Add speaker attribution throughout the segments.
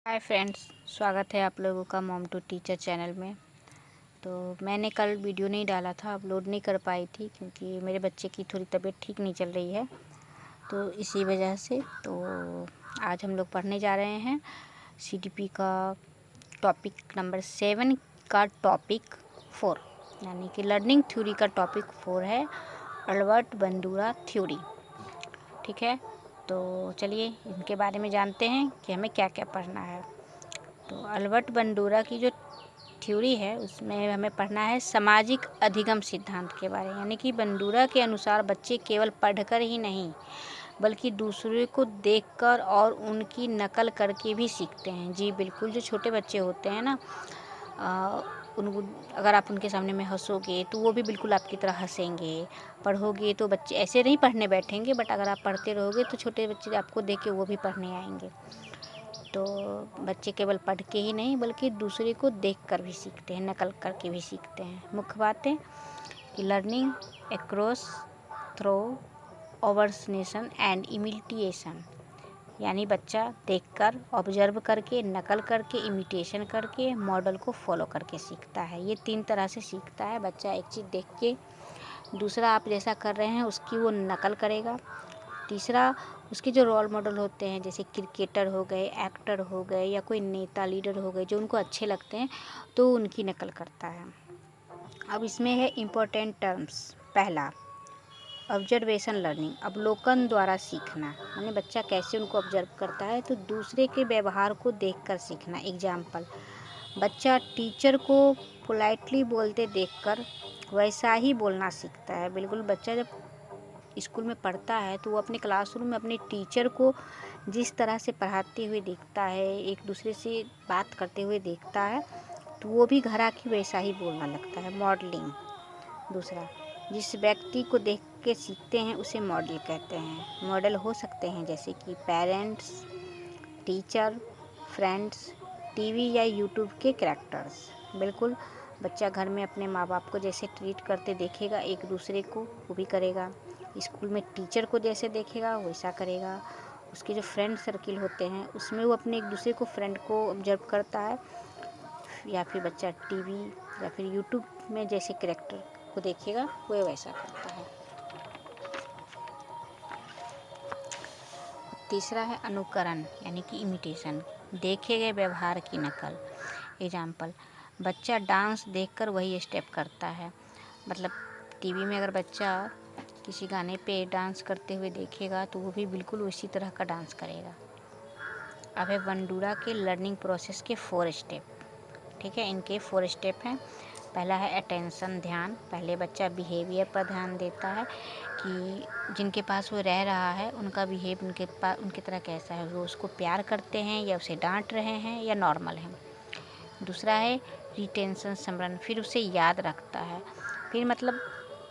Speaker 1: Hi friends, स्वागत है आप लोगों का मॉम टू टीचर चैनल में। तो मैंने कल वीडियो नहीं डाला था, अपलोड नहीं कर पाई थी क्योंकि मेरे बच्चे की थोड़ी तबीयत ठीक नहीं चल रही है, तो इसी वजह से। तो आज हम लोग पढ़ने जा रहे हैं CDP का टॉपिक नंबर 7 का टॉपिक 4, यानी कि लर्निंग थ्योरी का टॉपिक 4 है, अल्बर्ट बंडूरा थ्योरी। ठीक है, तो चलिए इनके बारे में जानते हैं कि हमें क्या क्या पढ़ना है। तो अल्बर्ट बंडूरा की जो थ्योरी है उसमें हमें पढ़ना है सामाजिक अधिगम सिद्धांत के बारे में, यानी कि बंडूरा के अनुसार बच्चे केवल पढ़कर ही नहीं बल्कि दूसरे को देखकर और उनकी नकल करके भी सीखते हैं। जी बिल्कुल, जो छोटे बच्चे होते हैं ना, उनको अगर आप उनके सामने में हंसोगे तो वो भी बिल्कुल आपकी तरह हंसेंगे। पढ़ोगे तो बच्चे ऐसे नहीं पढ़ने बैठेंगे, बट अगर आप पढ़ते रहोगे तो छोटे बच्चे आपको देख के वो भी पढ़ने आएंगे। तो बच्चे केवल पढ़ के ही नहीं बल्कि दूसरे को देख कर भी सीखते हैं, नकल करके भी सीखते हैं। मुख्य बातें कि learning across through observation and imitation, यानी बच्चा देखकर, ऑब्जर्व करके, नकल करके, इमिटेशन करके, मॉडल को फॉलो करके सीखता है। ये 3 तरह से सीखता है बच्चा। एक चीज़ देख के, दूसरा आप जैसा कर रहे हैं उसकी वो नकल करेगा, तीसरा उसके जो रोल मॉडल होते हैं जैसे क्रिकेटर हो गए, एक्टर हो गए या कोई नेता लीडर हो गए जो उनको अच्छे लगते हैं तो उनकी नकल करता है। अब इसमें है इम्पोर्टेंट टर्म्स। पहला, ऑब्जर्वेशन लर्निंग, अवलोकन द्वारा सीखना, यानी बच्चा कैसे उनको ऑब्जर्व करता है तो दूसरे के व्यवहार को देखकर सीखना। एग्जाम्पल, बच्चा टीचर को पोलाइटली बोलते देखकर वैसा ही बोलना सीखता है। बिल्कुल, बच्चा जब स्कूल में पढ़ता है तो वो अपने क्लासरूम में अपने टीचर को जिस तरह से पढ़ाते हुए देखता है, एक दूसरे से बात करते हुए देखता है, तो वो भी घर आके वैसा ही बोलना लगता है। मॉडलिंग। दूसरा, जिस व्यक्ति को देख के सीखते हैं उसे मॉडल कहते हैं। मॉडल हो सकते हैं जैसे कि पेरेंट्स, टीचर, फ्रेंड्स, टीवी या यूट्यूब के कैरेक्टर्स। बिल्कुल, बच्चा घर में अपने माँ बाप को जैसे ट्रीट करते देखेगा एक दूसरे को, वो भी करेगा। स्कूल में टीचर को जैसे देखेगा वैसा करेगा। उसके जो फ्रेंड सर्किल होते हैं उसमें वो अपने एक दूसरे को, फ्रेंड को ऑब्जर्व करता है। या फिर बच्चा टीवी या फिर यूट्यूब में जैसे कैरेक्टर को देखेगा वो वैसा करता है। तीसरा है अनुकरण, यानी कि इमिटेशन, देखे गए व्यवहार की नकल। एग्जाम्पल, बच्चा डांस देखकर वही स्टेप करता है। मतलब टीवी में अगर बच्चा किसी गाने पे डांस करते हुए देखेगा तो वो भी बिल्कुल उसी तरह का डांस करेगा। अब है बंडूरा के लर्निंग प्रोसेस के 4 स्टेप। ठीक है, इनके 4 स्टेप हैं। पहला है अटेंशन, ध्यान। पहले बच्चा बिहेवियर पर ध्यान देता है कि जिनके पास वो रह रहा है उनका बिहेव उनके तरह कैसा है, वो उसको प्यार करते हैं या उसे डांट रहे हैं या नॉर्मल हैं। दूसरा है रिटेंशन, स्मरण, फिर उसे याद रखता है। फिर मतलब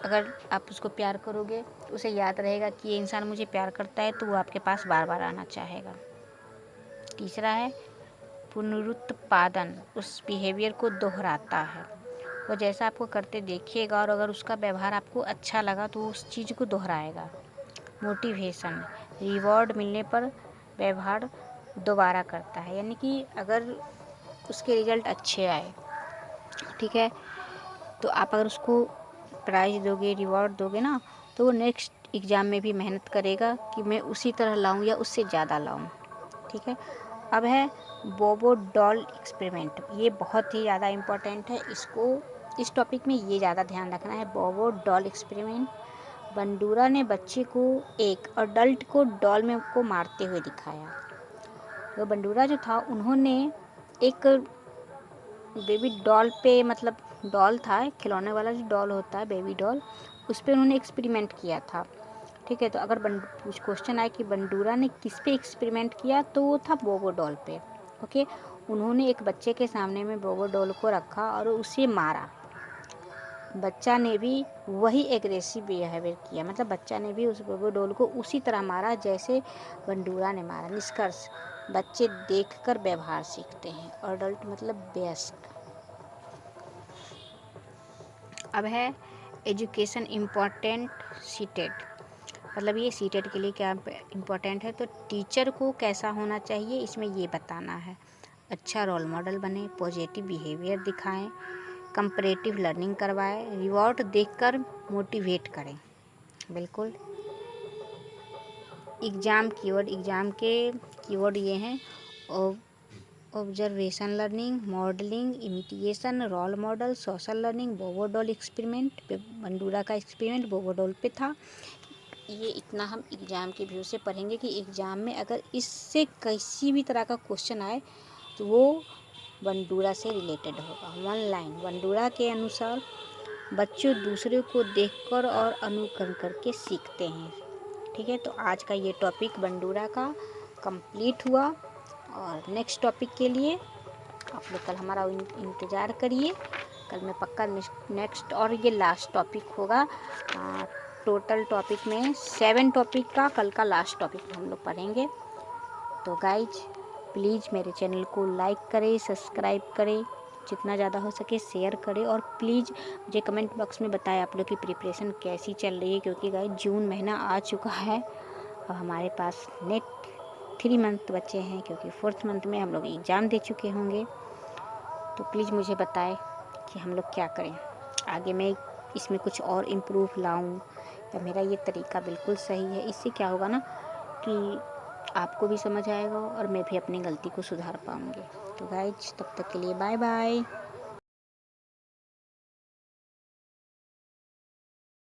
Speaker 1: अगर आप उसको प्यार करोगे तो उसे याद रहेगा कि ये इंसान मुझे प्यार करता है, तो वो आपके पास बार बार आना चाहेगा। तीसरा है पुनरुत्पादन, उस बिहेवियर को दोहराता है। वो जैसा आपको करते देखिएगा और अगर उसका व्यवहार आपको अच्छा लगा तो उस चीज़ को दोहराएगा। मोटिवेशन, रिवॉर्ड मिलने पर व्यवहार दोबारा करता है, यानी कि अगर उसके रिजल्ट अच्छे आए, ठीक है, तो आप अगर उसको प्राइज़ दोगे, रिवॉर्ड दोगे ना, तो वो नेक्स्ट एग्ज़ाम में भी मेहनत करेगा कि मैं उसी तरह लाऊं या उससे ज़्यादा लाऊं। ठीक है, अब है बोबो डॉल एक्सपेरिमेंट। ये बहुत ही ज़्यादा इम्पोर्टेंट है, इस टॉपिक में ये ज़्यादा ध्यान रखना है। बोबो डॉल एक्सपेरिमेंट, बंडूरा ने बच्चे को एक अडल्ट को डॉल में को मारते हुए दिखाया। तो बंडूरा जो था उन्होंने एक बेबी डॉल पे, मतलब डॉल था, खिलौने वाला जो डॉल होता है बेबी डॉल, उस पर उन्होंने एक्सपेरिमेंट किया था। ठीक है, तो अगर कुछ क्वेश्चन आए कि बंडूरा ने किस पे एक्सपेरिमेंट किया तो वो था बोबो डॉल पे। ओके, उन्होंने एक बच्चे के सामने में बोबो डॉल को रखा और उसे मारा। बच्चा ने भी वही एग्रेसिव बिहेवियर किया, मतलब बच्चा ने भी उस बोबो डॉल को उसी तरह मारा जैसे बंडूरा ने मारा। निष्कर्ष, बच्चे देखकर व्यवहार सीखते हैं। अडल्ट मतलब वयस्क। अब है एजुकेशन इम्पॉर्टेंट सीटेट, मतलब ये सीटेट के लिए क्या इम्पोर्टेंट है, तो टीचर को कैसा होना चाहिए इसमें ये बताना है। अच्छा रोल मॉडल बने, पॉजिटिव बिहेवियर दिखाएं, कंपैरेटिव लर्निंग करवाएं, रिवॉर्ड देखकर मोटिवेट करें। बिल्कुल। एग्ज़ाम के कीवर्ड ये हैं: observation learning, modelling, imitation, role model, social learning, Bobo doll experiment. Bandura का एक्सपेरिमेंट बोबोडॉल पे था। ये इतना हम एग्ज़ाम के व्यू से पढ़ेंगे कि एग्ज़ाम में अगर इससे किसी भी तरह का क्वेश्चन आए तो वो बंडूरा से रिलेटेड होगा। वन लाइन बंडूरा के अनुसार बच्चे दूसरे को देखकर और अनुकरण करके सीखते हैं। ठीक है, तो आज का ये टॉपिक बंडूरा का कंप्लीट हुआ। और नेक्स्ट टॉपिक के लिए आप लोग कल हमारा इंतज़ार करिए। कल मैं पक्का नेक्स्ट, और ये लास्ट टॉपिक होगा। टोटल टॉपिक में 7 टॉपिक का कल का लास्ट टॉपिक हम लोग पढ़ेंगे। तो गाइज प्लीज़ मेरे चैनल को लाइक करें, सब्सक्राइब करें, जितना ज़्यादा हो सके शेयर करें, और प्लीज़ मुझे कमेंट बॉक्स में बताएं आप लोग की प्रिपरेशन कैसी चल रही है। क्योंकि गाइज जून महीना आ चुका है और हमारे पास नेट 3 मंथ बचे हैं, क्योंकि 4th मंथ में हम लोग एग्ज़ाम दे चुके होंगे। तो प्लीज़ मुझे बताएं कि हम लोग क्या करें आगे। मैं इसमें कुछ और इम्प्रूव लाऊं या मेरा ये तरीका बिल्कुल सही है। इससे क्या होगा ना कि आपको भी समझ आएगा और मैं भी अपनी गलती को सुधार पाऊँगी। तो गाइज तब तक के लिए बाय बाय।